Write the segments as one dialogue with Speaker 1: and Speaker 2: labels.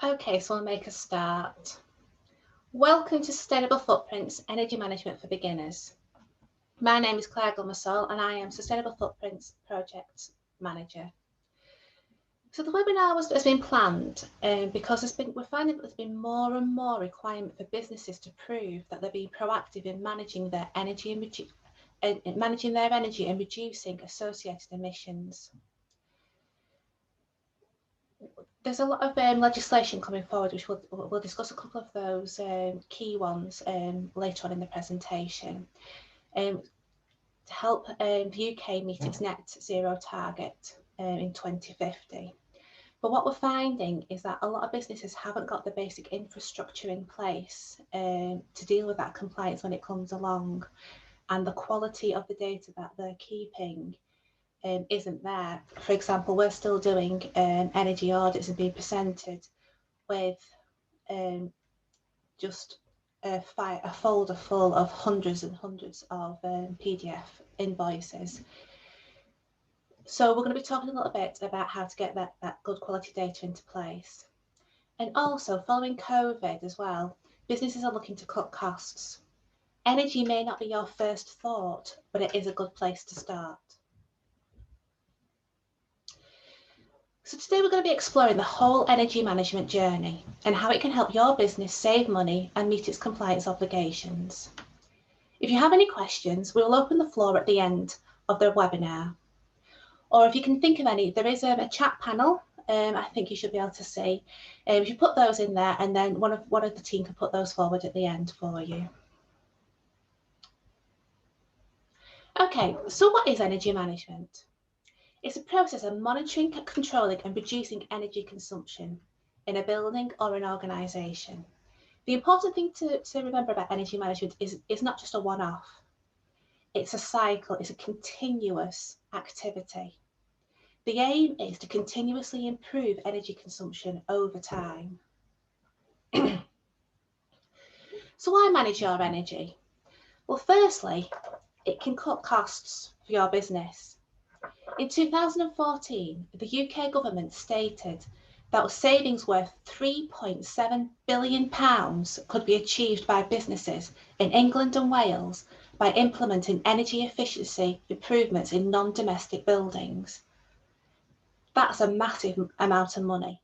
Speaker 1: Okay, so I'll make a start. Welcome to Sustainable Footprints Energy Management for Beginners. My name is Claire Gomersall and I am Sustainable Footprints Project Manager. So the webinar has been planned because we're finding that there's been more and more requirement for businesses to prove that they're being proactive in managing their energy and reducing associated emissions. There's a lot of legislation coming forward, which we'll discuss a couple of those key ones later on in the presentation to help the UK meet its net zero target in 2050. But what we're finding is that a lot of businesses haven't got the basic infrastructure in place to deal with that compliance when it comes along, and the quality of the data that they're keeping isn't there. For example, we're still doing energy audits and being presented with just a folder full of hundreds and hundreds of PDF invoices. So we're going to be talking a little bit about how to get that good quality data into place. And also, following COVID as well, businesses are looking to cut costs. Energy may not be your first thought, but it is a good place to start. So today we're going to be exploring the whole energy management journey and how it can help your business save money and meet its compliance obligations. If you have any questions, we'll open the floor at the end of the webinar. Or if you can think of any, there is a chat panel I think you should be able to see. If you put those in there, and then one of the team can put those forward at the end for you. Okay, so what is energy management? It's a process of monitoring, controlling and reducing energy consumption in a building or an organisation. The important thing to remember about energy management is not just a one-off. It's a cycle, it's a continuous activity. The aim is to continuously improve energy consumption over time. So why manage your energy? Well, firstly, it can cut costs for your business. In 2014, the UK government stated that savings worth £3.7 billion could be achieved by businesses in England and Wales by implementing energy efficiency improvements in non-domestic buildings. That's a massive amount of money.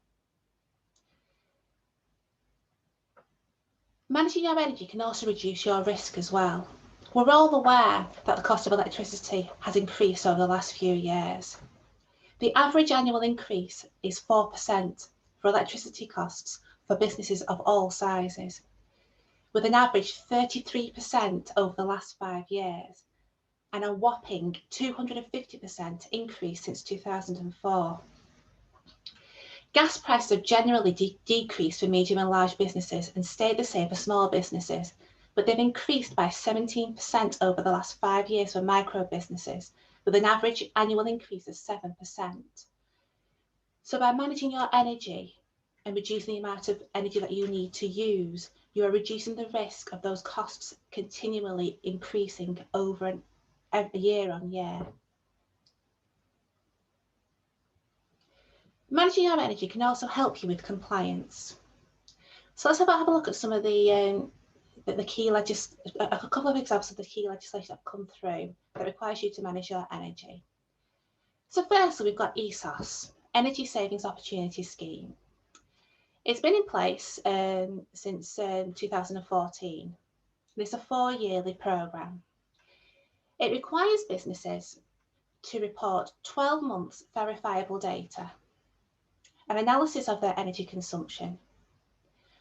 Speaker 1: Managing your energy can also reduce your risk as well. We're all aware that the cost of electricity has increased over the last few years. The average annual increase is 4% for electricity costs for businesses of all sizes, with an average 33% over the last 5 years and a whopping 250% increase since 2004. Gas prices have generally decreased for medium and large businesses and stayed the same for small businesses, but they've increased by 17% over the last 5 years for micro businesses, with an average annual increase of 7%. So by managing your energy and reducing the amount of energy that you need to use, you are reducing the risk of those costs continually increasing over year on year. Managing your energy can also help you with compliance. So let's have a look at some of a couple of examples of the key legislation that have come through that requires you to manage your energy. So firstly, we've got ESOS, Energy Savings Opportunity Scheme. It's been in place since 2014. It's a 4-yearly programme. It requires businesses to report 12 months verifiable data, an analysis of their energy consumption,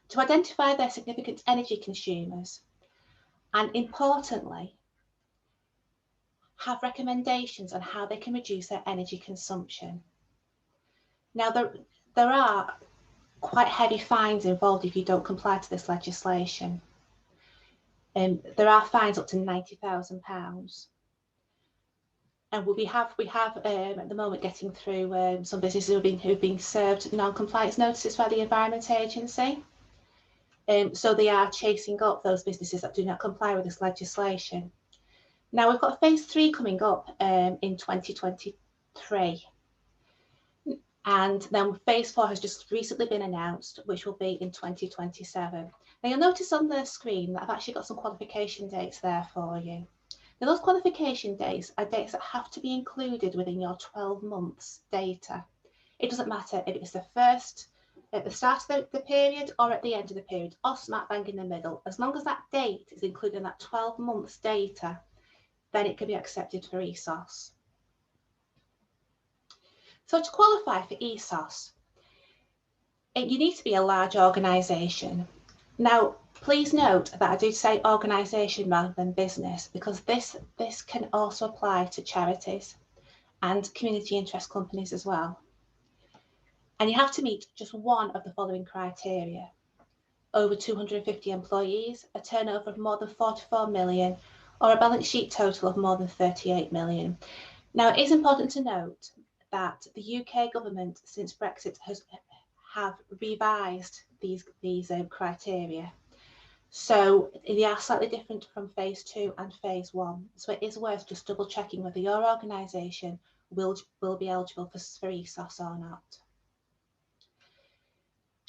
Speaker 1: to identify their significant energy consumers, and importantly, have recommendations on how they can reduce their energy consumption. Now, there are quite heavy fines involved if you don't comply to this legislation. There are fines up to £90,000. And we have at the moment getting through some businesses who've been served non-compliance notices by the Environment Agency. So they are chasing up those businesses that do not comply with this legislation. Now we've got phase 3 coming up in 2023. And then phase 4 has just recently been announced, which will be in 2027. Now you'll notice on the screen that I've actually got some qualification dates there for you. Now those qualification dates are dates that have to be included within your 12 months data. It doesn't matter if it's the first, at the start of the period or at the end of the period, or smack bang in the middle. As long as that date is included in that 12 months data, then it can be accepted for ESOS. So to qualify for ESOS, you need to be a large organisation. Now, please note that I do say organisation rather than business, because this can also apply to charities and community interest companies as well. And you have to meet just one of the following criteria: over 250 employees, a turnover of more than 44 million, or a balance sheet total of more than 38 million. Now, it is important to note that the UK government, since Brexit, have revised these criteria. So they are slightly different from phase 2 and phase 1. So it is worth just double checking whether your organisation will be eligible for ESOS or not.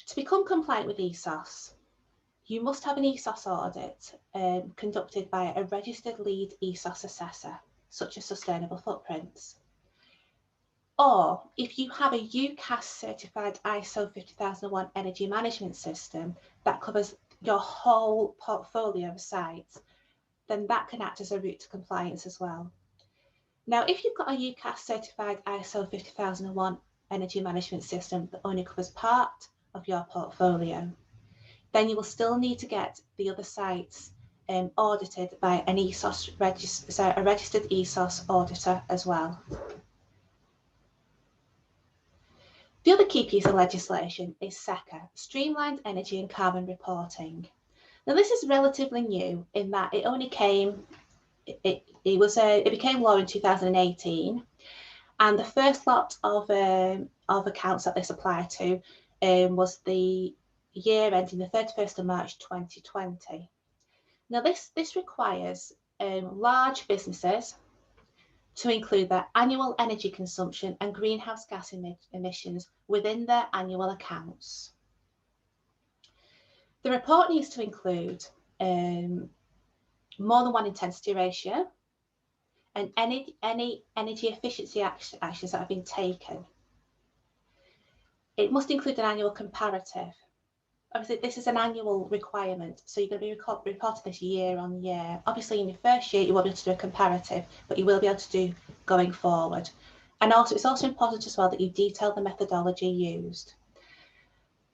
Speaker 1: To become compliant with ESOS, you must have an ESOS audit conducted by a registered lead ESOS assessor, such as Sustainable Footprints. Or if you have a UCAS certified ISO 50001 energy management system that covers your whole portfolio of sites, then that can act as a route to compliance as well. Now, if you've got a UCAS certified ISO 50001 energy management system that only covers part of your portfolio, then you will still need to get the other sites audited by an ESOS a registered ESOS auditor as well. The other key piece of legislation is SECA, Streamlined Energy and Carbon Reporting. Now, this is relatively new in that it only came, it became law in 2018, and the first lot of accounts that this applied to was the year ending the 31st of March 2020. Now, this requires large businesses to include their annual energy consumption and greenhouse gas emissions within their annual accounts. The report needs to include more than one intensity ratio and any energy efficiency actions that have been taken. It must include an annual comparative. Obviously, this is an annual requirement, so you're going to be reporting this year on year. Obviously, in your first year, you won't be able to do a comparative, but you will be able to do going forward. And also, it's also important as well that you detail the methodology used.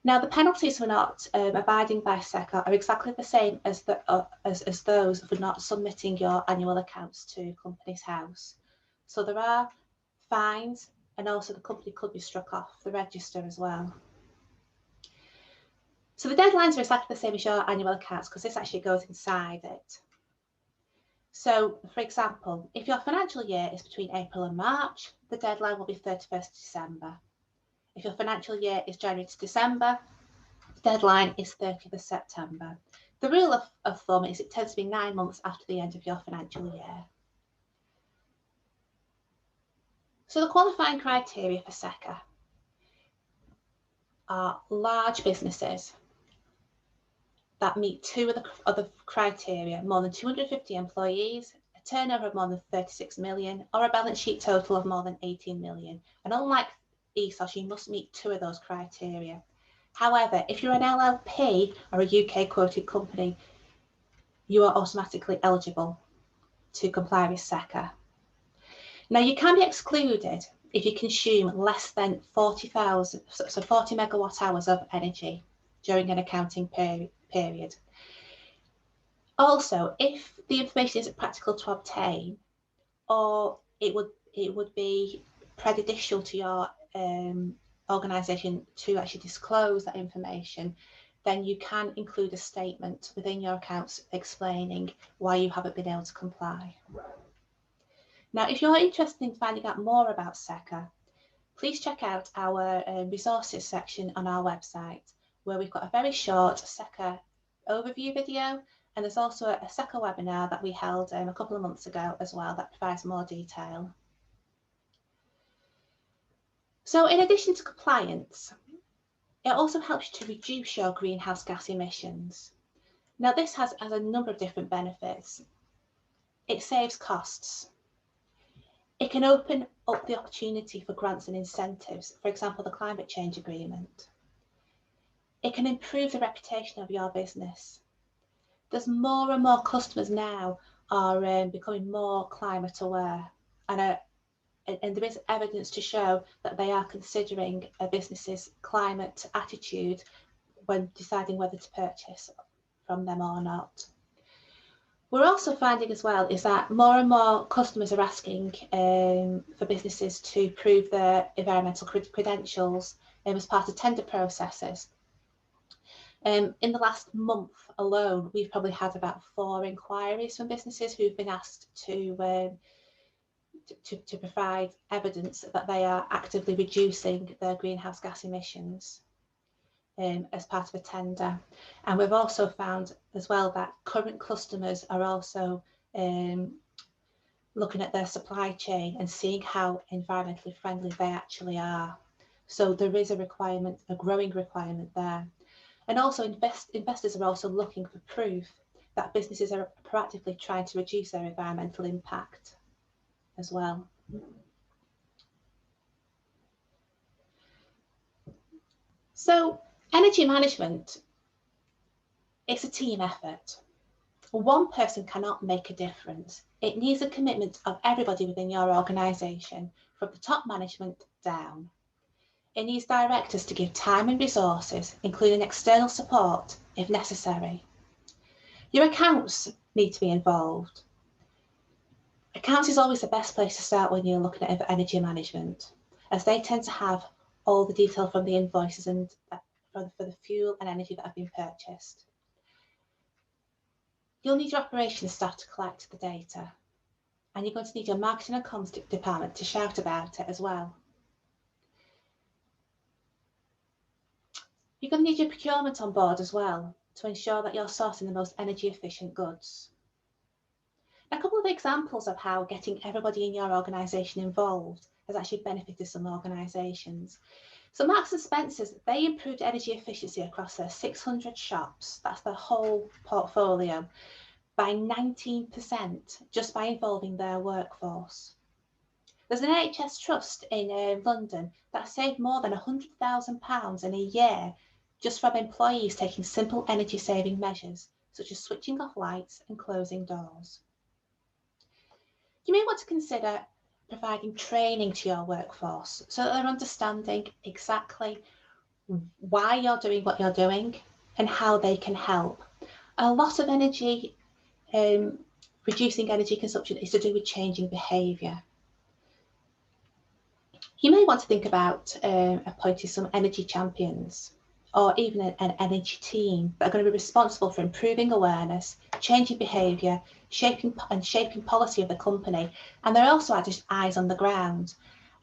Speaker 1: Now, the penalties for not abiding by SECA are exactly the same as those for not submitting your annual accounts to Companies House. So there are fines, and also the company could be struck off the register as well. So the deadlines are exactly the same as your annual accounts, because this actually goes inside it. So, for example, if your financial year is between April and March, the deadline will be 31st December. If your financial year is January to December, the deadline is 30th of September. The rule of thumb is it tends to be 9 months after the end of your financial year. So the qualifying criteria for SECA are large businesses that meet two of the other criteria: more than 250 employees, a turnover of more than 36 million, or a balance sheet total of more than 18 million. And unlike ESOS, you must meet two of those criteria. However, if you're an LLP or a UK quoted company, you are automatically eligible to comply with SECA. Now, you can be excluded if you consume less than 40 megawatt hours of energy during an accounting period. Also, if the information isn't practical to obtain, or it would be prejudicial to your organisation to actually disclose that information, then you can include a statement within your accounts explaining why you haven't been able to comply. Now, if you're interested in finding out more about SECA, please check out our resources section on our website, where we've got a very short SECA overview video, and there's also a SECA webinar that we held a couple of months ago as well that provides more detail. So in addition to compliance, it also helps you to reduce your greenhouse gas emissions. Now this has a number of different benefits. It saves costs. It can open up the opportunity for grants and incentives, for example, the climate change agreement. It can improve the reputation of your business. There's more and more customers now are becoming more climate aware, and there is evidence to show that they are considering a business's climate attitude when deciding whether to purchase from them or not. We're also finding as well is that more and more customers are asking for businesses to prove their environmental credentials as part of tender processes. In the last month alone, we've probably had about 4 inquiries from businesses who've been asked to provide evidence that they are actively reducing their greenhouse gas emissions as part of a tender. And we've also found as well that current customers are also looking at their supply chain and seeing how environmentally friendly they actually are. So there is a requirement, a growing requirement there. And also investors are also looking for proof that businesses are proactively trying to reduce their environmental impact as well. So energy management, it's a team effort. One person cannot make a difference. It needs a commitment of everybody within your organisation, from the top management down. It needs directors to give time and resources, including external support if necessary. Your accounts need to be involved. Accounts is always the best place to start when you're looking at energy management, as they tend to have all the detail from the invoices and for the fuel and energy that have been purchased. You'll need your operations staff to collect the data, and you're going to need your marketing and comms department to shout about it as well. You're going to need your procurement on board as well to ensure that you're sourcing the most energy efficient goods. A couple of examples of how getting everybody in your organisation involved has actually benefited some organisations. So Marks and Spencer's, they improved energy efficiency across their 600 shops, that's their whole portfolio, by 19% just by involving their workforce. There's an NHS trust in London that saved more than £100,000 in a year just from employees taking simple energy saving measures, such as switching off lights and closing doors. You may want to consider providing training to your workforce so that they're understanding exactly why you're doing what you're doing and how they can help. A lot of energy, reducing energy consumption is to do with changing behaviour. You may want to think about appointing some energy champions or even an energy team that are going to be responsible for improving awareness, changing behaviour, shaping policy of the company. And they're also just eyes on the ground,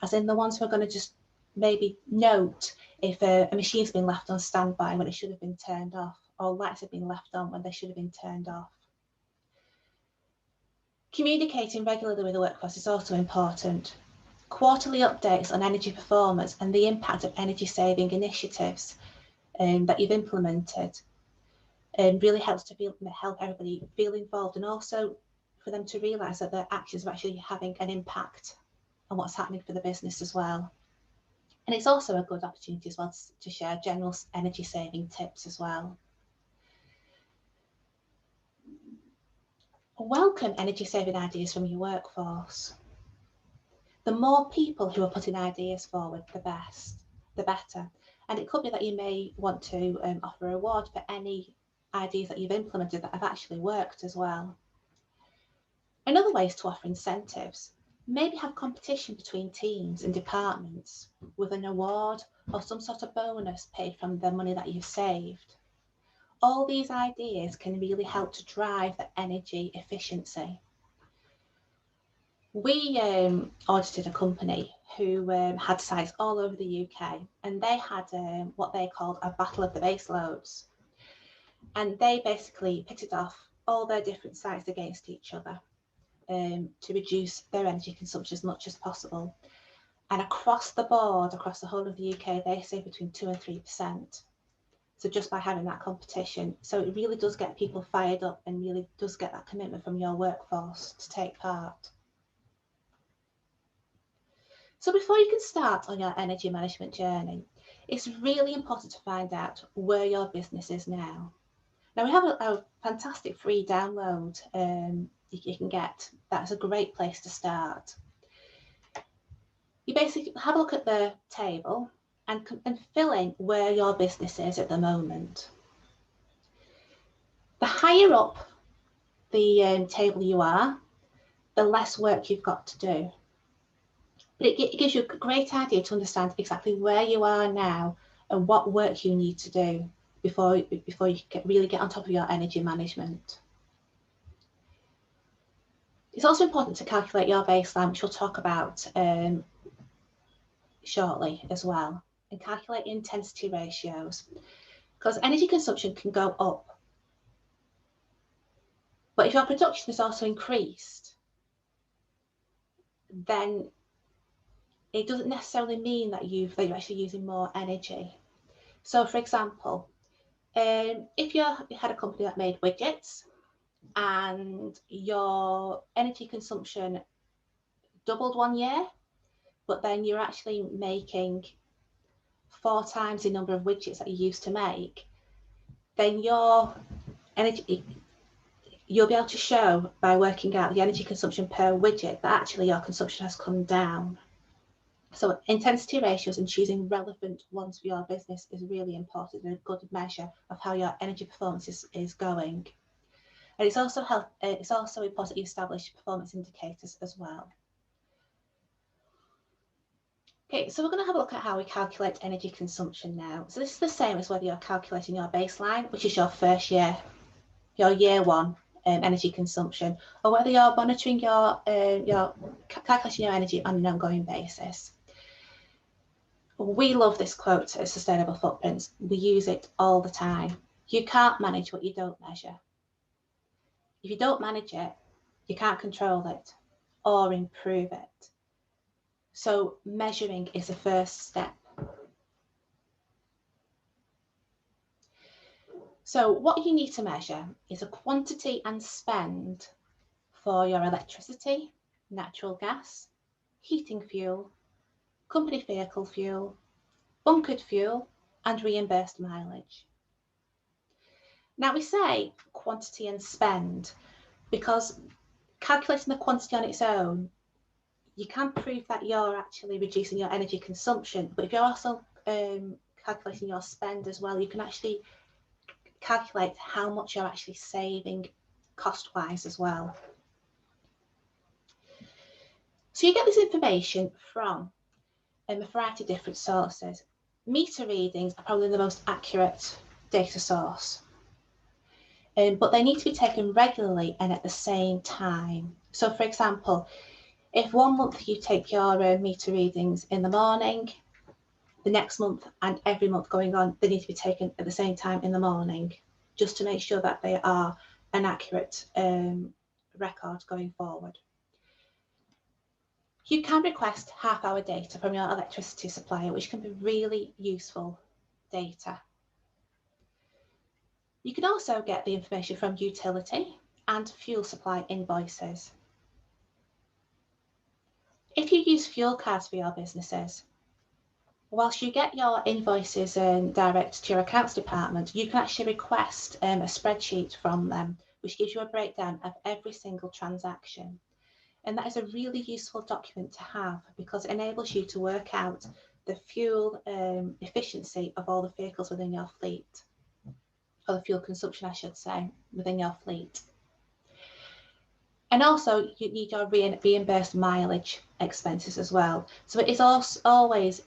Speaker 1: as in the ones who are going to just maybe note if a machine's been left on standby when it should have been turned off, or lights have been left on when they should have been turned off. Communicating regularly with the workforce is also important. Quarterly updates on energy performance and the impact of energy saving initiatives that you've implemented really helps to help everybody feel involved, and also for them to realise that their actions are actually having an impact on what's happening for the business as well. And it's also a good opportunity as well to share general energy saving tips as well. Welcome energy saving ideas from your workforce. The more people who are putting ideas forward, the better. And it could be that you may want to offer a reward for any ideas that you've implemented that have actually worked as well. Another way is to offer incentives. Maybe have competition between teams and departments with an award or some sort of bonus paid from the money that you've saved. All these ideas can really help to drive the energy efficiency. We audited a company who had sites all over the UK, and they had what they called a battle of the base loads. And they basically pitted off all their different sites against each other to reduce their energy consumption as much as possible. And across the board, across the whole of the UK, they save between 2 and 3%. So just by having that competition. So it really does get people fired up and really does get that commitment from your workforce to take part. So before you can start on your energy management journey, it's really important to find out where your business is now. Now we have a fantastic free download you can get. That's a great place to start. You basically have a look at the table and fill in where your business is at the moment. The higher up the table you are, the less work you've got to do. But it gives you a great idea to understand exactly where you are now and what work you need to do before you really get on top of your energy management. It's also important to calculate your baseline, which we'll talk about shortly as well, and calculate intensity ratios, because energy consumption can go up. But if your production is also increased, then it doesn't necessarily mean that you're actually using more energy. So for example, if you had a company that made widgets and your energy consumption doubled one year, but then you're actually making 4 times the number of widgets that you used to make, then your energy, you'll be able to show by working out the energy consumption per widget that actually your consumption has come down. So intensity ratios and choosing relevant ones for your business is really important and a good measure of how your energy performance is going. And it's also important you establish performance indicators as well. Okay, so we're going to have a look at how we calculate energy consumption now. So this is the same as whether you're calculating your baseline, which is your first year, your year one energy consumption, or whether you're monitoring your calculating your energy on an ongoing basis. We love this quote at Sustainable Footprints. We use it all the time. You can't manage what you don't measure. If you don't manage it, you can't control it or improve it. So measuring is the first step. So what you need to measure is a quantity and spend for your electricity, natural gas, heating fuel, company vehicle fuel, bunkered fuel, and reimbursed mileage. Now we say quantity and spend because calculating the quantity on its own, you can prove that you're actually reducing your energy consumption, but if you're also calculating your spend as well, you can actually calculate how much you're actually saving cost-wise as well. So you get this information from a variety of different sources. Meter readings are probably the most accurate data source, but they need to be taken regularly and at the same time. So for example, if one month you take your meter readings in the morning, the next month and every month going on, they need to be taken at the same time in the morning, just to make sure that they are an accurate record going forward. You can request half-hour data from your electricity supplier, which can be really useful data. You can also get the information from utility and fuel supply invoices. If you use fuel cards for your businesses, whilst you get your invoices direct to your accounts department, you can actually request a spreadsheet from them, which gives you a breakdown of every single transaction. And that is a really useful document to have because it enables you to work out the fuel efficiency of all the vehicles within your fleet, or the fuel consumption, I should say, within your fleet. And also you need your reimbursed mileage expenses as well. So it is also always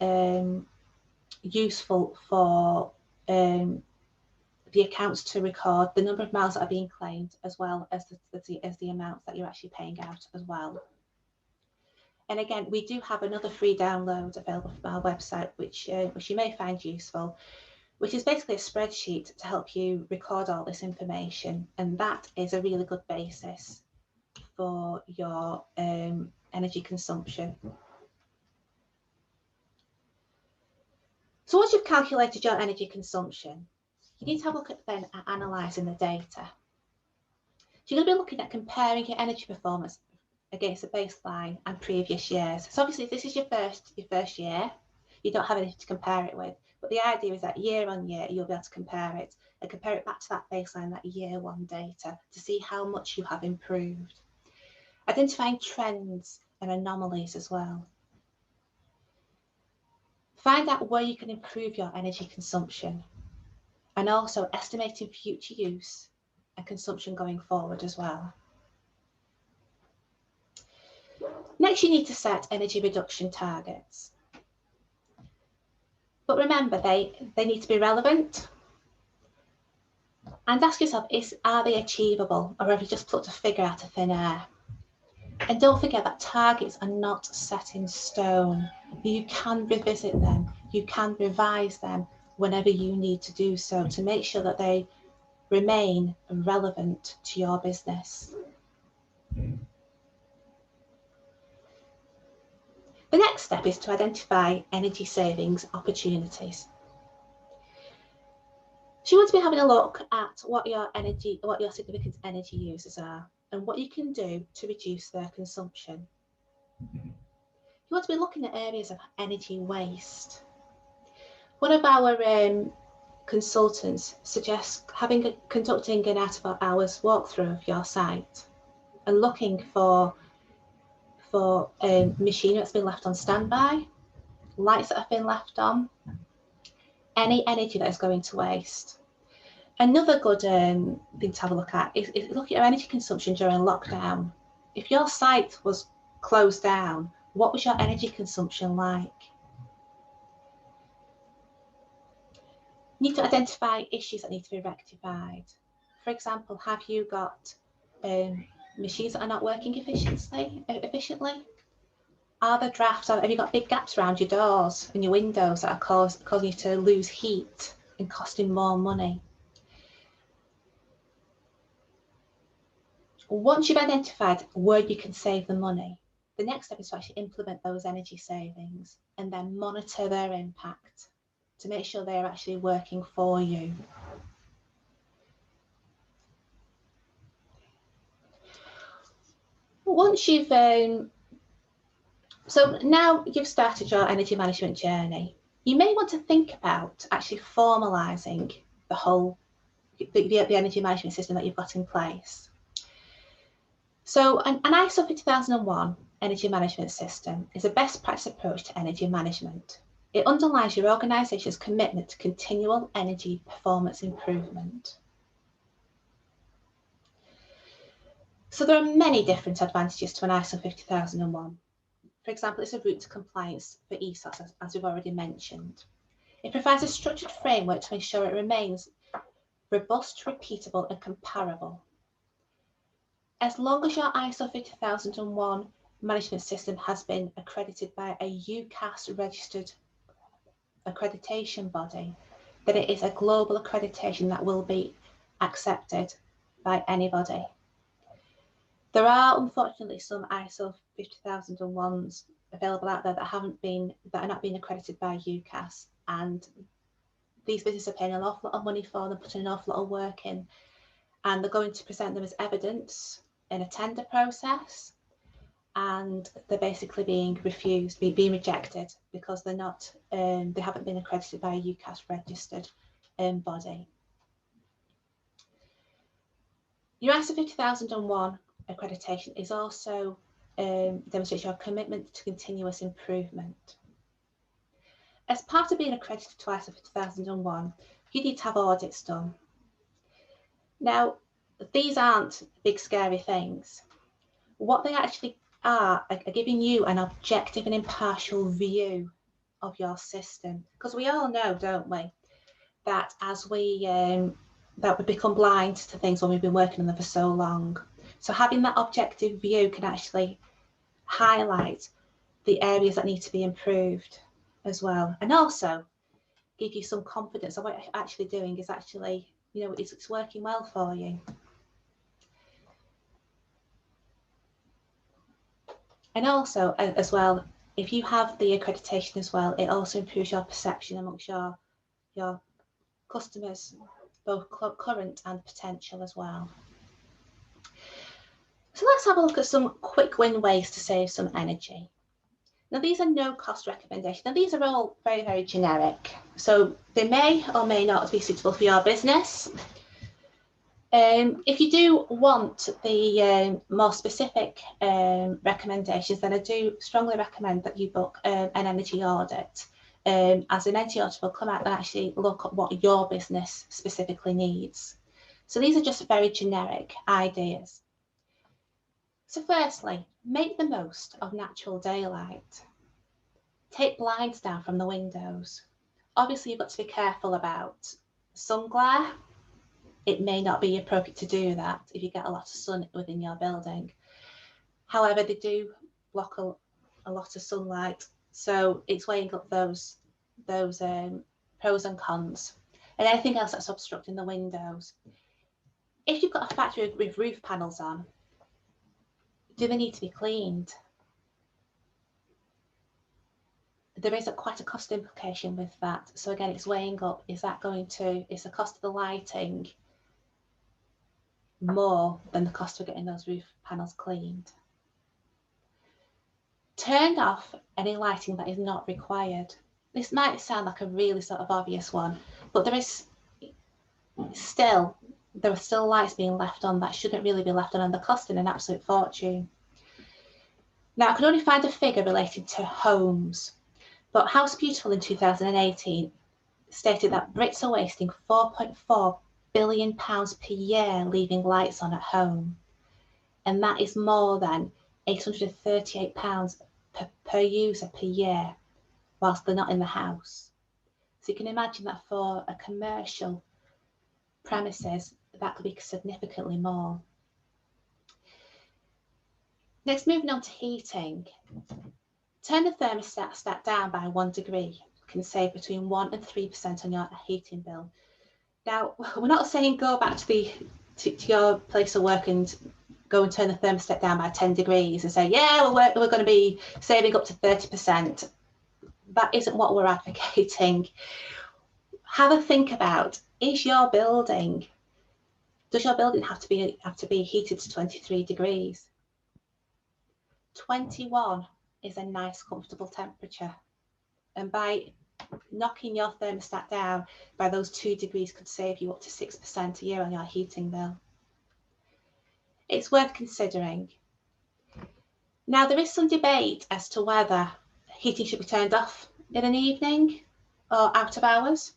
Speaker 1: useful for the accounts to record the number of miles that are being claimed, as well as the amounts that you're actually paying out as well. And again, we do have another free download available from our website, which you may find useful, which is basically a spreadsheet to help you record all this information. And that is a really good basis for your energy consumption. So once you've calculated your energy consumption, you need to have a look at then at analysing the data. So you're going to be looking at comparing your energy performance against the baseline and previous years. So obviously, if this is your first year, you don't have anything to compare it with. But the idea is that year on year, you'll be able to compare it and compare it back to that baseline, that year one data, to see how much you have improved. Identifying trends and anomalies as well. Find out where you can improve your energy consumption, and also estimating future use and consumption going forward as well. Next, you need to set energy reduction targets. But remember, they need to be relevant. And ask yourself, are they achievable, or have you just plucked a figure out of thin air? And don't forget that targets are not set in stone. You can revisit them, you can revise them whenever you need to do so to make sure that they remain relevant to your business. The next step is to identify energy savings opportunities. So you want to be having a look at what your significant energy users are and what you can do to reduce their consumption. You want to be looking at areas of energy waste. One of our consultants suggests conducting an out of hours walkthrough of your site and looking for machinery that's been left on standby, lights that have been left on, any energy that is going to waste. Another good thing to have a look at is look at your energy consumption during lockdown. If your site was closed down, what was your energy consumption like? You need to identify issues that need to be rectified. For example, have you got machines that are not working efficiently? Are there drafts? Have you got big gaps around your doors and your windows that are causing you to lose heat and costing more money? Once you've identified where you can save the money, the next step is to actually implement those energy savings and then monitor their impact to make sure they're actually working for you. Once you've so now you've started your energy management journey, you may want to think about actually formalising the energy management system that you've got in place. So an ISO 50001 energy management system is a best practice approach to energy management. It underlines your organisation's commitment to continual energy performance improvement. So there are many different advantages to an ISO 50001. For example, it's a route to compliance for ESOS, as we've already mentioned. It provides a structured framework to ensure it remains robust, repeatable and comparable. As long as your ISO 50001 management system has been accredited by a UCAS registered accreditation body, then it is a global accreditation that will be accepted by anybody. There are unfortunately some ISO 50001s available out there that are not being accredited by UCAS, and these businesses are paying an awful lot of money for them, putting an awful lot of work in, and they're going to present them as evidence in a tender process, and they're basically being refused, being rejected because they haven't been accredited by a UCAS registered body. Your ISO 50001 accreditation is also demonstrates your commitment to continuous improvement. As part of being accredited to ISO 50001, you need to have audits done. Now, these aren't big scary things. What they actually are giving you an objective and impartial view of your system, because we all know, don't we, that as we become blind to things when we've been working on them for so long. So having that objective view can actually highlight the areas that need to be improved as well, and also give you some confidence that what you're actually doing is actually, it's working well for you. And also, as well, if you have the accreditation as well, it also improves your perception amongst your customers, both current and potential as well. So let's have a look at some quick win ways to save some energy. Now, these are no cost recommendations. Now, these are all very, very generic. So they may or may not be suitable for your business. If you do want the more specific recommendations, then I do strongly recommend that you book an energy audit. As an energy audit will come out and actually look at what your business specifically needs. So these are just very generic ideas. So firstly, make the most of natural daylight. Take blinds down from the windows. Obviously, you've got to be careful about sun glare. It may not be appropriate to do that if you get a lot of sun within your building. However, they do block a lot of sunlight, so it's weighing up those pros and cons. And anything else that's obstructing the windows. If you've got a factory with roof panels on, do they need to be cleaned? There is quite a cost implication with that. So again, it's weighing up, is the cost of the lighting more than the cost of getting those roof panels cleaned? Turn off any lighting that is not required. This might sound like a really sort of obvious one, but there are still lights being left on that shouldn't really be left on, and they're costing an absolute fortune. Now, I could only find a figure related to homes, but House Beautiful in 2018 stated that Brits are wasting £4.4 billion per year leaving lights on at home. And that is more than £838 per user per year whilst they're not in the house. So you can imagine that for a commercial premises, that could be significantly more. Next, moving on to heating. Turn the thermostat down by 1 degree. You can save between 1% and 3% on your heating bill. Now, we're not saying go back to your place of work and go and turn the thermostat down by 10 degrees and say, yeah, we're going to be saving up to 30%. That isn't what we're advocating. Have a think about, does your building have to be heated to 23 degrees? 21 is a nice, comfortable temperature. And by knocking your thermostat down by those 2 degrees could save you up to 6% a year on your heating bill. It's worth considering. Now, there is some debate as to whether heating should be turned off in an evening or out of hours,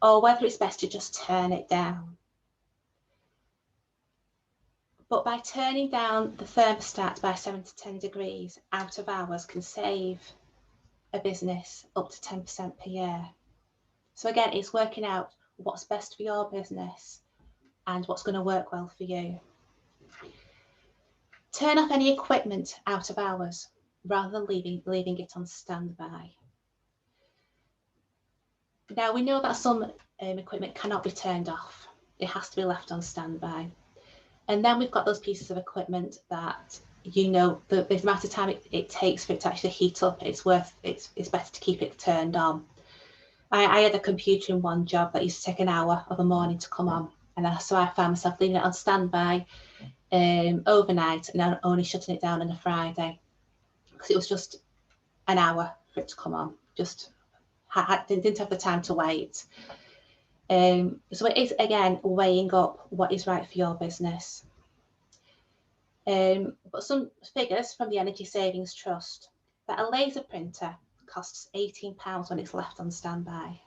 Speaker 1: or whether it's best to just turn it down. But by turning down the thermostat by 7 to 10 degrees out of hours can save a business up to 10% per year. So again, it's working out what's best for your business and what's going to work well for you. Turn off any equipment out of hours rather than leaving it on standby. Now, we know that some equipment cannot be turned off. It has to be left on standby. And then we've got those pieces of equipment that, the amount of time it takes for it to actually heat up, it's better to keep it turned on. I had a computer in one job that used to take an hour of a morning to come on. And so I found myself leaving it on standby overnight and then only shutting it down on a Friday because it was just an hour for it to come on. Didn't have the time to wait. So it is, again, weighing up what is right for your business. But some figures from the Energy Savings Trust, that a laser printer costs £18 when it's left on standby.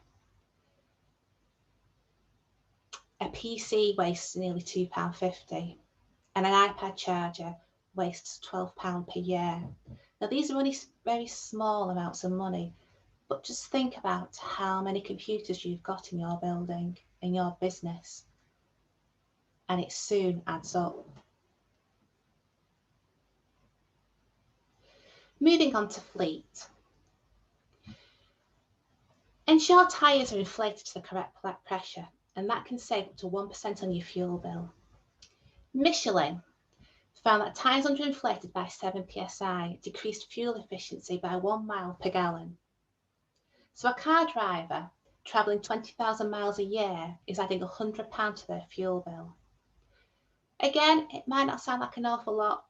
Speaker 1: A PC wastes nearly £2.50, and an iPad charger wastes £12 per year. Now, these are only very small amounts of money, but just think about how many computers you've got in your building, in your business, and it soon adds up. Moving on to fleet. Ensure tyres are inflated to the correct pressure, and that can save up to 1% on your fuel bill. Michelin, found that tyres underinflated by 7 psi decreased fuel efficiency by 1 mile per gallon. So a car driver travelling 20,000 miles a year is adding £100 to their fuel bill. Again, it might not sound like an awful lot,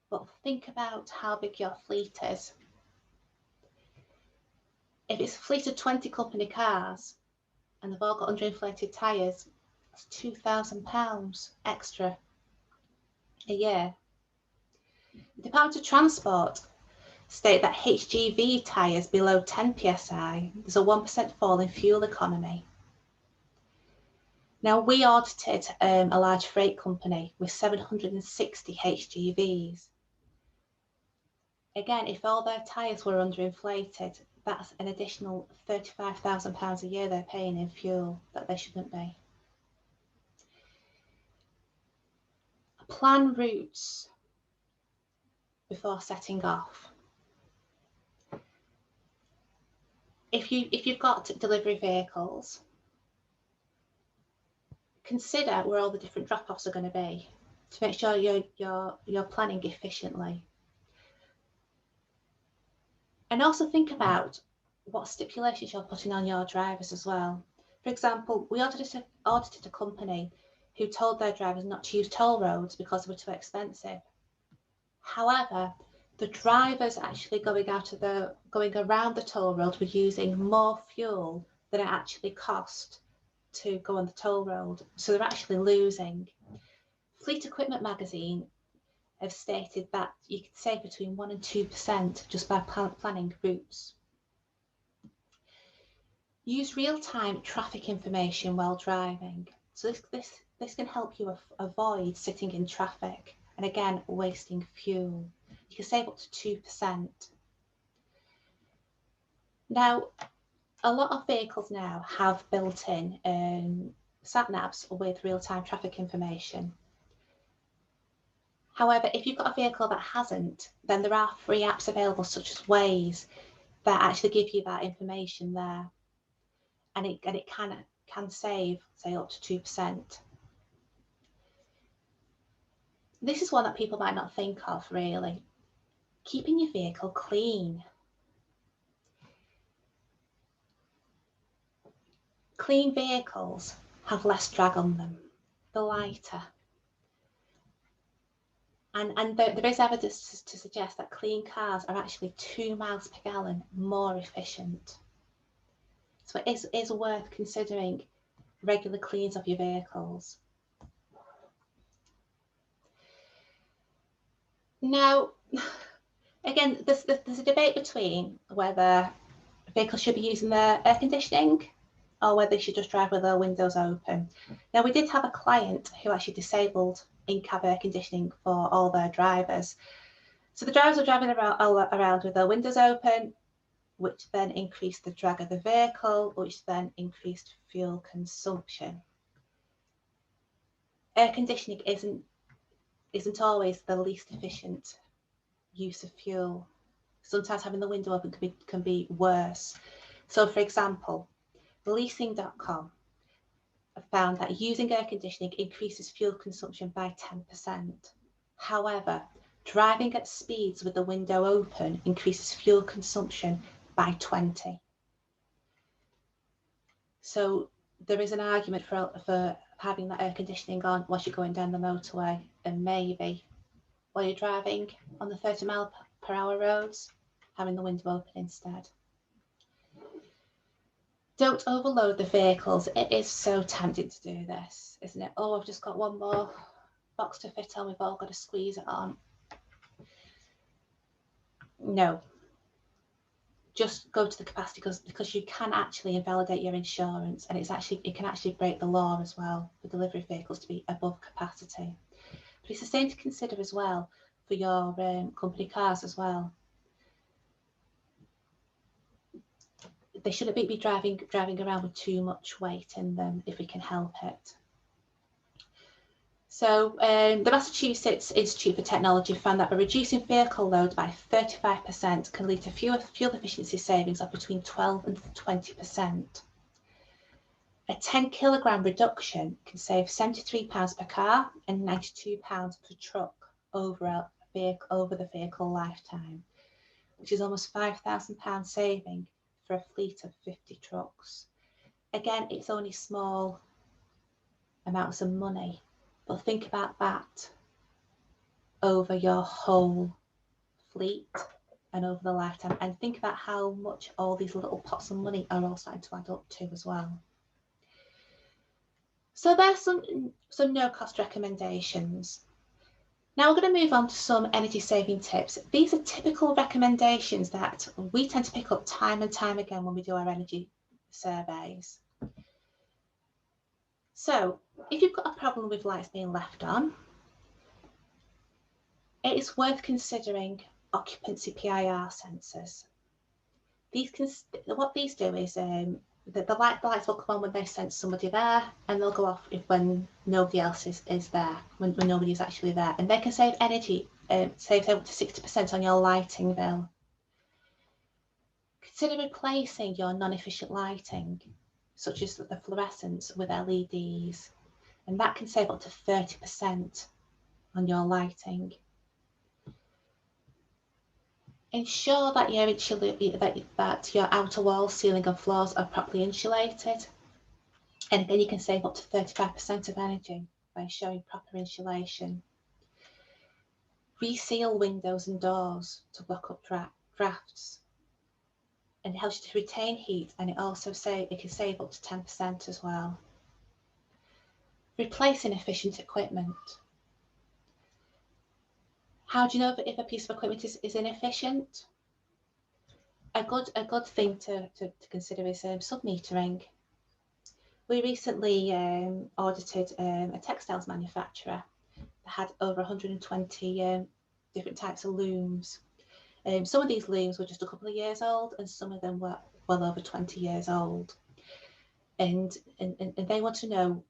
Speaker 1: but think about how big your fleet is. If it's a fleet of 20 company cars and they've all got underinflated tyres, that's £2,000 extra a year. The Department of Transport state that HGV tyres below 10 psi, there's a 1% fall in fuel economy. Now, we audited a large freight company with 760 HGVs. Again, if all their tyres were underinflated, that's an additional £35,000 a year they're paying in fuel that they shouldn't be. Plan routes before setting off. If you've got delivery vehicles, consider where all the different drop-offs are going to be to make sure you're planning efficiently. And also think about what stipulations you're putting on your drivers as well. For example, we audited a company who told their drivers not to use toll roads because they were too expensive. However, the drivers actually going around the toll road were using more fuel than it actually cost to go on the toll road. So they're actually losing. Fleet Equipment magazine have stated that you could save between 1% and 2% just by planning routes. Use real-time traffic information while driving. So this can help you avoid sitting in traffic and again wasting fuel. You can save up to 2%. Now, a lot of vehicles now have built-in sat-navs with real-time traffic information. However, if you've got a vehicle that hasn't, then there are free apps available such as Waze that actually give you that information there. And it can save, say, up to 2%. This is one that people might not think of, really. Keeping your vehicle clean. Clean vehicles have less drag on them. They're lighter. And there is evidence to suggest that clean cars are actually 2 miles per gallon more efficient. So it is worth considering regular cleans of your vehicles. Now, again, there's a debate between whether vehicles should be using their air conditioning or whether they should just drive with their windows open. Now, we did have a client who actually disabled in-cab air conditioning for all their drivers. So the drivers were driving around with their windows open, which then increased the drag of the vehicle, which then increased fuel consumption. Air conditioning isn't always the least efficient use of fuel. Sometimes having the window open can be worse. So, for example, leasing.com found that using air conditioning increases fuel consumption by 10%. However, driving at speeds with the window open increases fuel consumption by 20%. So there is an argument for having that air conditioning on whilst you're going down the motorway, and maybe while you're driving on the 30 mile per hour roads, having the window open instead. Don't overload the vehicles. It is so tempting to do this, isn't it? Oh, I've just got one more box to fit on. We've all got to squeeze it on. No. Just go to the capacity because you can actually invalidate your insurance, and it can actually break the law as well for delivery vehicles to be above capacity. But it's the same to consider as well for your company cars as well. They shouldn't be driving around with too much weight in them if we can help it. So the Massachusetts Institute for Technology found that by reducing vehicle loads by 35% can lead to fuel efficiency savings of between 12 and 20%. A 10 kilogram reduction can save £73 per car and £92 per truck over the vehicle lifetime, which is almost £5,000 saving for a fleet of 50 trucks. Again, it's only small amounts of money, but think about that over your whole fleet and over the lifetime, and think about how much all these little pots of money are all starting to add up to as well. So there's some no cost recommendations. Now we're going to move on to some energy saving tips. These are typical recommendations that we tend to pick up time and time again when we do our energy surveys. So if you've got a problem with lights being left on, it is worth considering occupancy PIR sensors. What these do is the lights will come on when they sense somebody there, and they'll go off when nobody else is there, when nobody is actually there. And they can save energy, save up to 60% on your lighting bill. Consider replacing your non-efficient lighting, such as the fluorescents, with LEDs, and that can save up to 30% on your lighting. Ensure that your outer walls, ceiling and floors are properly insulated. And again, you can save up to 35% of energy by ensuring proper insulation. Reseal windows and doors to block up drafts. And it helps you to retain heat, and it can save up to 10% as well. Replace inefficient equipment. How do you know if a piece of equipment is inefficient? A good thing to consider is sub-metering. We recently audited a textiles manufacturer that had over 120 different types of looms. Some of these looms were just a couple of years old, and some of them were well over 20 years old. And they want to know,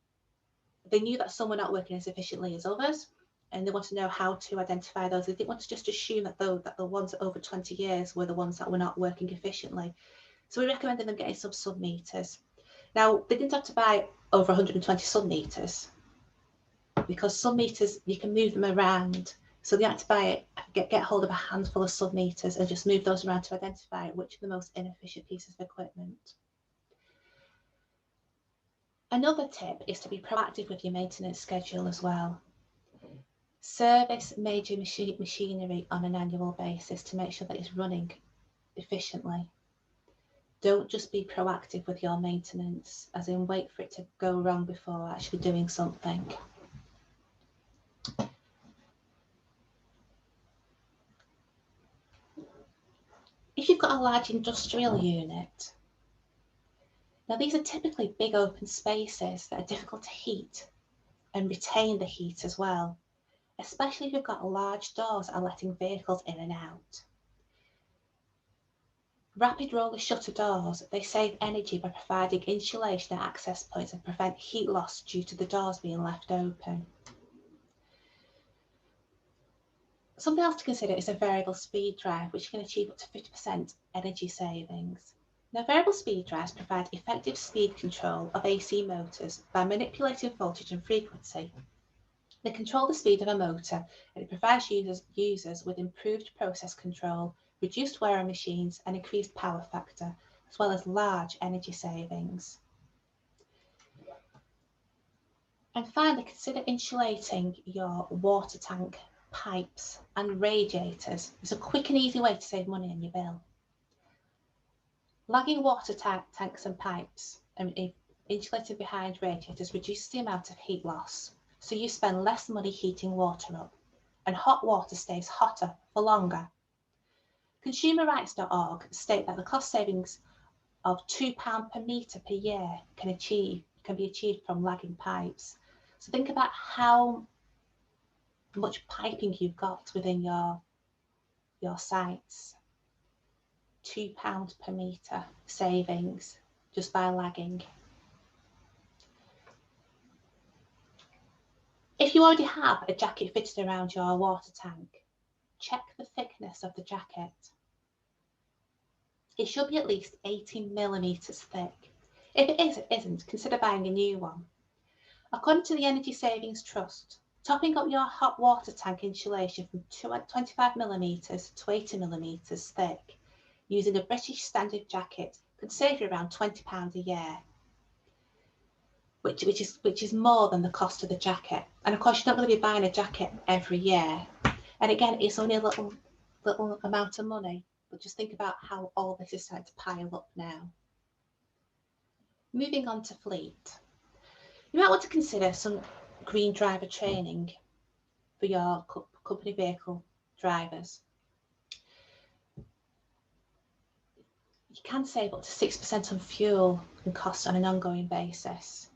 Speaker 1: they knew that some were not working as efficiently as others, and they want to know how to identify those. They didn't want to just assume that the ones over 20 years were the ones that were not working efficiently. So we recommended them getting some sub-meters. Now, they didn't have to buy over 120 sub-meters, because sub-meters, you can move them around. So they had to buy it, get hold of a handful of sub-meters and just move those around to identify which are the most inefficient pieces of equipment. Another tip is to be proactive with your maintenance schedule as well. Service major machinery on an annual basis to make sure that it's running efficiently. Don't just be proactive with your maintenance, as in wait for it to go wrong before actually doing something. If you've got a large industrial unit, now these are typically big open spaces that are difficult to heat and retain the heat as well, especially if you've got large doors that are letting vehicles in and out. Rapid roller shutter doors, they save energy by providing insulation at access points and prevent heat loss due to the doors being left open. Something else to consider is a variable speed drive, which can achieve up to 50% energy savings. Now, variable speed drives provide effective speed control of AC motors by manipulating voltage and frequency. They control the speed of a motor, and it provides users with improved process control, reduced wear on machines, and increased power factor, as well as large energy savings. And finally, consider insulating your water tank, pipes and radiators. It's a quick and easy way to save money on your bill. Lagging water tanks and pipes and insulated behind radiators reduces the amount of heat loss, so you spend less money heating water up, and hot water stays hotter for longer. ConsumerRights.org state that the cost savings of £2 per metre per year can be achieved from lagging pipes. So think about how much piping you've got within your sites. £2 per metre savings just by lagging. If you already have a jacket fitted around your water tank, check the thickness of the jacket. It should be at least 18 millimetres thick. If it isn't, consider buying a new one. According to the Energy Savings Trust, Topping up your hot water tank insulation from 25mm to 80mm thick using a British standard jacket could save you around £20 a year, which is more than the cost of the jacket. And of course, you're not going to be buying a jacket every year. And again, it's only a little amount of money, but just think about how all this is starting to pile up now. Moving on to fleet. You might want to consider some green driver training for your company vehicle drivers. You can save up to 6% on fuel and costs on an ongoing basis.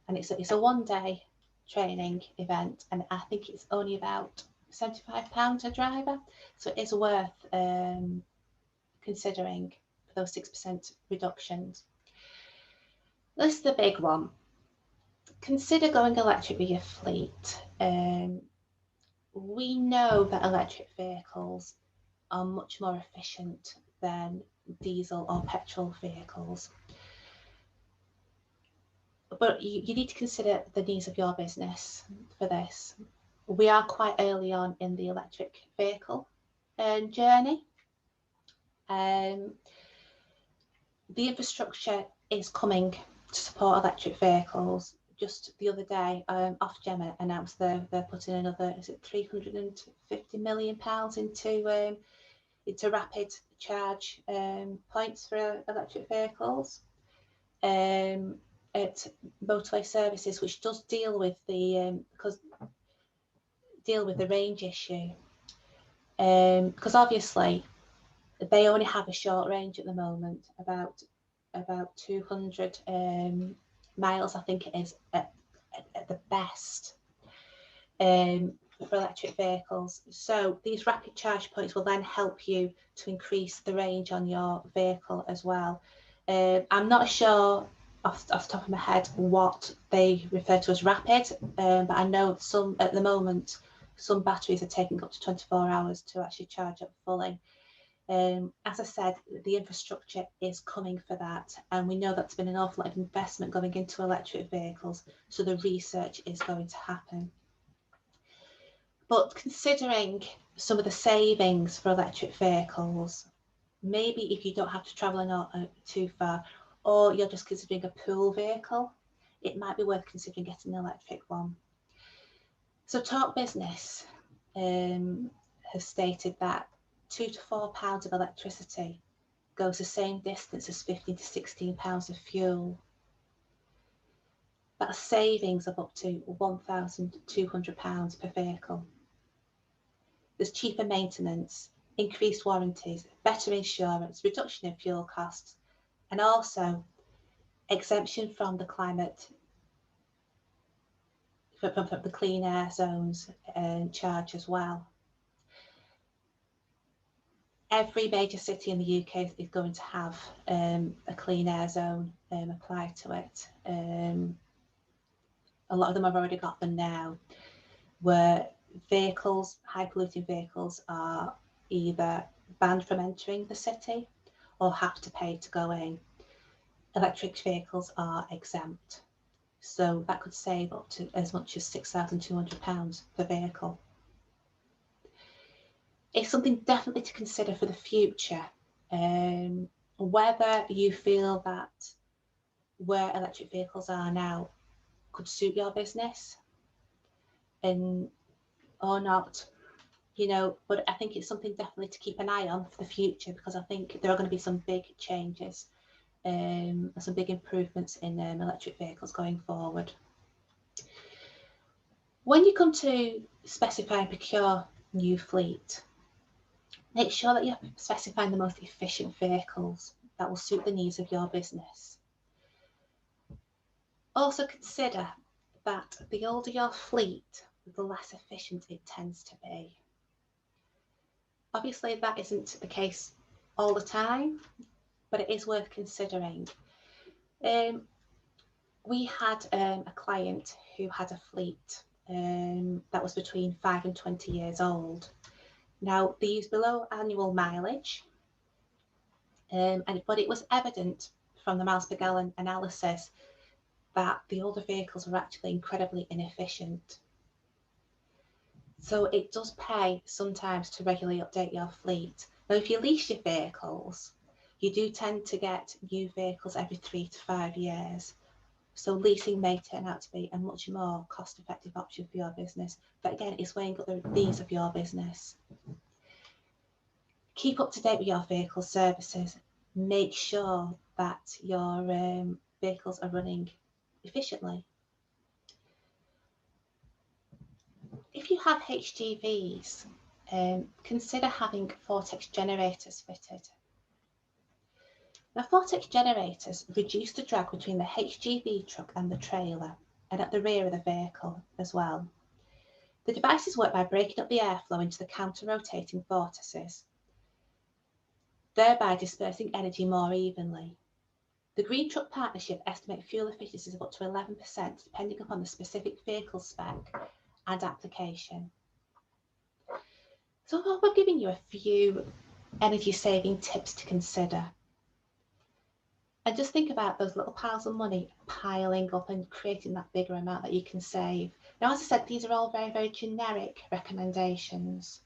Speaker 1: And it's a one-day training event, and I think it's only about £75 a driver. So it is worth considering for those 6% reductions. This is the big one. Consider going electric with your fleet. We know that electric vehicles are much more efficient than diesel or petrol vehicles. But you need to consider the needs of your business for this. We are quite early on in the electric vehicle journey. The infrastructure is coming to support electric vehicles. Just the other day, Ofgem announced they're putting another, is it £350 million into rapid charge points for electric vehicles. At motorway services, which does deal with the range issue, because obviously they only have a short range at the moment, about 200 miles, I think it is at the best for electric vehicles. So these rapid charge points will then help you to increase the range on your vehicle as well. I'm not sure off the top of my head what they refer to as rapid, but I know some at the moment some batteries are taking up to 24 hours to actually charge up fully. As I said, the infrastructure is coming for that, and we know that's been an awful lot of investment going into electric vehicles, so the research is going to happen. But considering some of the savings for electric vehicles, maybe if you don't have to travel too far, or you're just considering a pool vehicle, it might be worth considering getting an electric one. So Talk Business has stated that £2 to £4 of electricity goes the same distance as £15 to £16 of fuel. That's savings of up to £1,200 per vehicle. There's cheaper maintenance, increased warranties, better insurance, reduction in fuel costs, and also exemption from the climate, from the clean air zones charge as well. Every major city in the UK is going to have a clean air zone applied to it. A lot of them have already got them now, where vehicles, high polluting vehicles, are either banned from entering the city or have to pay to go in. Electric vehicles are exempt, so that could save up to as much as £6,200 per vehicle. It's something definitely to consider for the future, whether you feel that where electric vehicles are now could suit your business or not, but I think it's something definitely to keep an eye on for the future, because I think there are going to be some big changes, some big improvements in electric vehicles going forward. When you come to specify and procure new fleet, make sure that you're specifying the most efficient vehicles that will suit the needs of your business. Also consider that the older your fleet, the less efficient it tends to be. Obviously, that isn't the case all the time, but it is worth considering. We had a client who had a fleet that was between 5 and 20 years old. Now, they used below annual mileage, but it was evident from the miles per gallon analysis that the older vehicles were actually incredibly inefficient. So it does pay sometimes to regularly update your fleet. Now, if you lease your vehicles, you do tend to get new vehicles every 3 to 5 years. So leasing may turn out to be a much more cost-effective option for your business. But again, it's weighing up the needs of your business. Keep up to date with your vehicle services. Make sure that your vehicles are running efficiently. If you have HGVs, consider having vortex generators fitted. Now, vortex generators reduce the drag between the HGV truck and the trailer, and at the rear of the vehicle as well. The devices work by breaking up the airflow into the counter-rotating vortices, thereby dispersing energy more evenly. The Green Truck Partnership estimate fuel efficiencies of up to 11%, depending upon the specific vehicle spec and application. So we're giving you a few energy saving tips to consider. And just think about those little piles of money piling up and creating that bigger amount that you can save. Now, as I said, these are all very, very generic recommendations.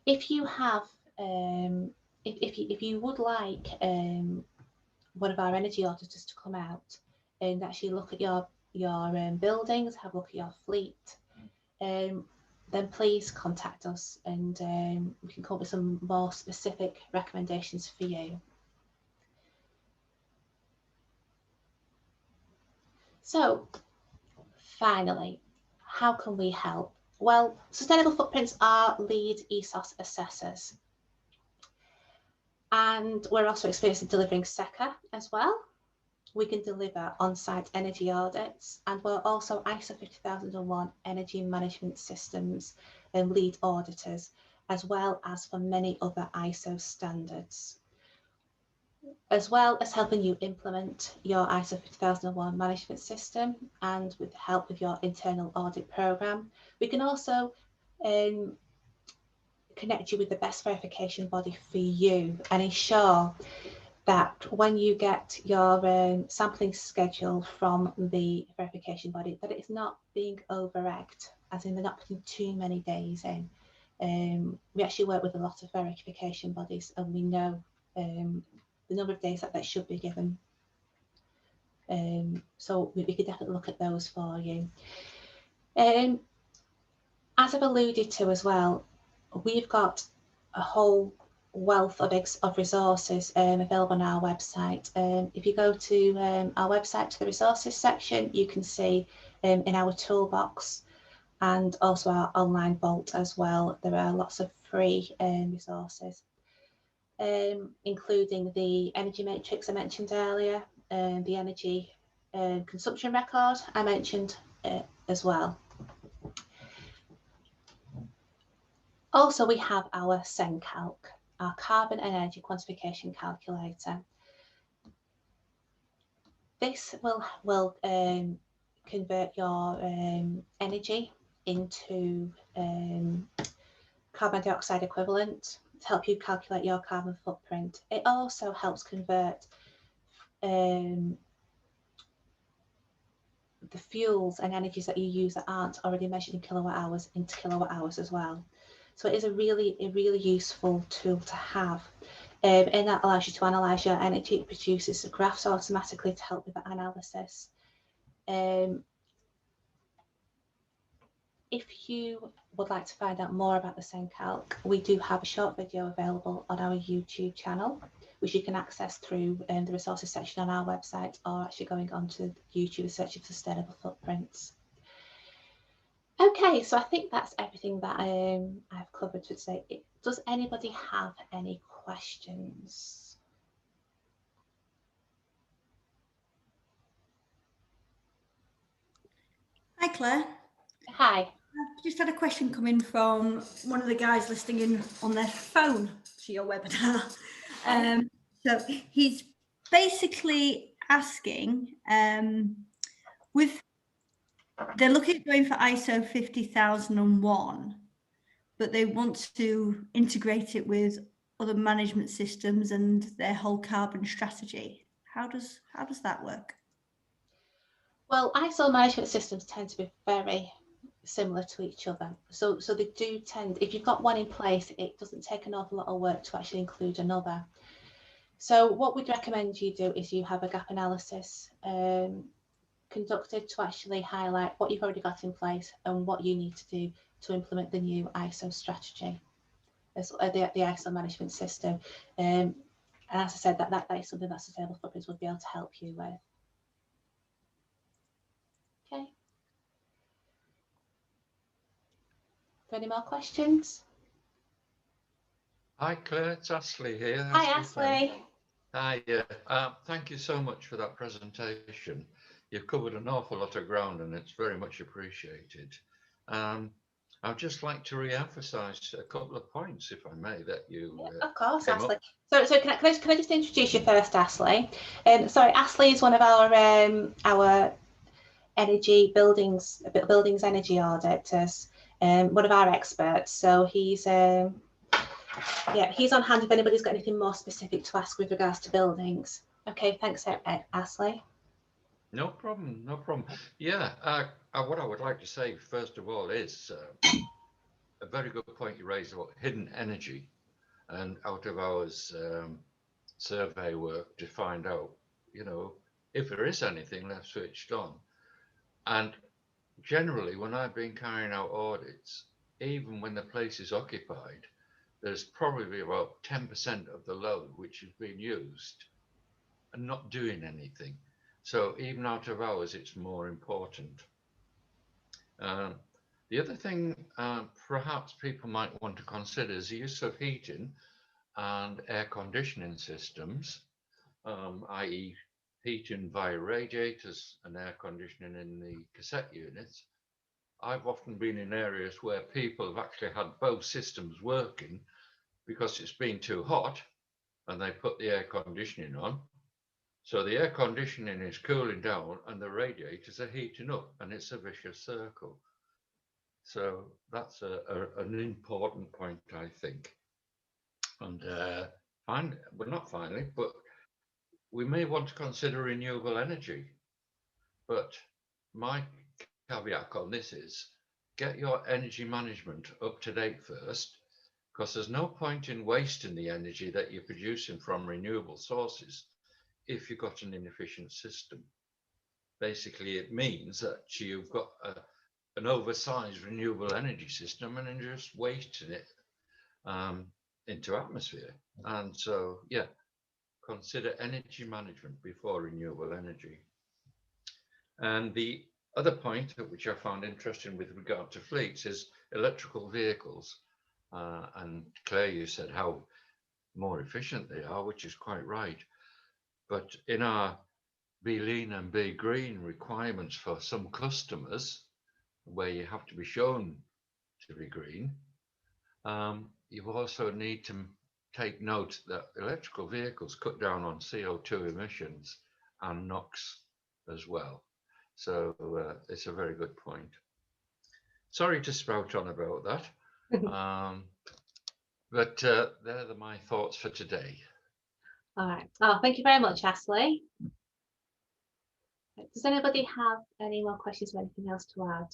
Speaker 1: If you have, if you would like one of our energy auditors to come out and actually look at your buildings, have a look at your fleet, then please contact us and we can come up with some more specific recommendations for you. So finally, how can we help? Well, Sustainable Footprints are lead ESOS assessors. And we're also experienced in delivering SECA as well. We can deliver on-site energy audits, and we're also ISO 50001 energy management systems and lead auditors, as well as for many other ISO standards. As well as helping you implement your ISO 50001 management system and with help with your internal audit program, we can also connect you with the best verification body for you and ensure that when you get your sampling schedule from the verification body, that it's not being over-egged, as in they're not putting too many days in. We actually work with a lot of verification bodies, and we know the number of days that they should be given. So we could definitely look at those for you. As I've alluded to as well, we've got a whole wealth of resources available on our website. If you go to our website to the resources section, you can see in our toolbox and also our online vault as well, there are lots of free resources, including the energy matrix I mentioned earlier, the energy consumption record I mentioned as well. Also, we have our CENCalc, our carbon and energy quantification calculator. This will convert your energy into carbon dioxide equivalent to help you calculate your carbon footprint. It also helps convert the fuels and energies that you use that aren't already measured in kilowatt hours into kilowatt hours as well. So it is a really useful tool to have. And that allows you to analyse your energy. It produces the graphs automatically to help with the analysis. If you would like to find out more about the CENCalc, we do have a short video available on our YouTube channel, which you can access through the resources section on our website, or actually going onto YouTube and searching for Sustainable Footprints. Okay, so I think that's everything that I've covered for today. Does anybody have any questions?
Speaker 2: Hi, Claire.
Speaker 1: Hi.
Speaker 2: I've just had a question come in from one of the guys listening in on their phone to your webinar. So he's basically asking, they're looking at going for ISO 50001, but they want to integrate it with other management systems and their whole carbon strategy. How does that work?
Speaker 1: Well, ISO management systems tend to be very similar to each other. So they do tend, if you've got one in place, it doesn't take an awful lot of work to actually include another. So what we'd recommend you do is you have a gap analysis conducted to actually highlight what you've already got in place and what you need to do to implement the new ISO strategy, the ISO management system. And as I said, that is something that Sustainable Footprints would be able to help you with. Okay. Any more questions?
Speaker 3: Hi Claire, it's Ashley here.
Speaker 1: Hi Ashley.
Speaker 3: Hi, thank you so much for that presentation. You've covered an awful lot of ground and it's very much appreciated. I'd just like to re-emphasize a couple of points, if I may, that you
Speaker 1: of course, Ashley. So can I just introduce you first, Ashley? Sorry, Ashley is one of our energy buildings energy auditors, one of our experts. So he's he's on hand if anybody's got anything more specific to ask with regards to buildings. Okay, thanks, Ashley.
Speaker 3: No problem, no problem. Yeah, what I would like to say first of all is a very good point you raised about hidden energy, and out of hours survey work to find out, you know, if there is anything left switched on. And generally, when I've been carrying out audits, even when the place is occupied, there's probably about 10% of the load which has been used and not doing anything. So even out of hours, it's more important. The other thing perhaps people might want to consider is the use of heating and air conditioning systems, i.e. heating via radiators and air conditioning in the cassette units. I've often been in areas where people have actually had both systems working because it's been too hot and they put the air conditioning on. So the air conditioning is cooling down and the radiators are heating up, and it's a vicious circle. So that's an important point, I think. And well, not finally, but we may want to consider renewable energy. But my caveat on this is get your energy management up to date first, because there's no point in wasting the energy that you're producing from renewable sources if you've got an inefficient system. Basically, it means that you've got an oversized renewable energy system and you're just wasting it into atmosphere. And so, yeah, consider energy management before renewable energy. And the other point, which I found interesting with regard to fleets, is electrical vehicles. And Claire, you said how more efficient they are, which is quite right. But in our Be Lean and Be Green requirements for some customers, where you have to be shown to be green, you also need to take note that electrical vehicles cut down on CO2 emissions and NOx as well. So it's a very good point. Sorry to spout on about that, but they're my thoughts for today.
Speaker 1: All right. Oh, thank you very much, Ashley. Does anybody have any more questions or anything else to add?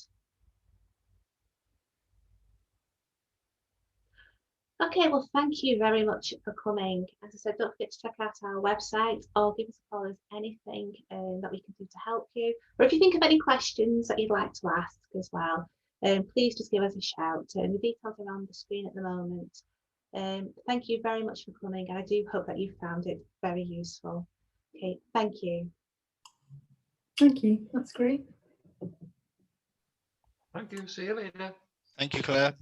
Speaker 1: Okay, well, thank you very much for coming. As I said, don't forget to check out our website or give us a call if there's anything that we can do to help you. Or if you think of any questions that you'd like to ask as well, please just give us a shout. The details are on the screen at the moment. Thank you very much for coming, and I do hope that you found it very useful. Okay, thank you.
Speaker 4: Thank you, that's great.
Speaker 3: Thank you, see you later.
Speaker 5: Thank you, Claire.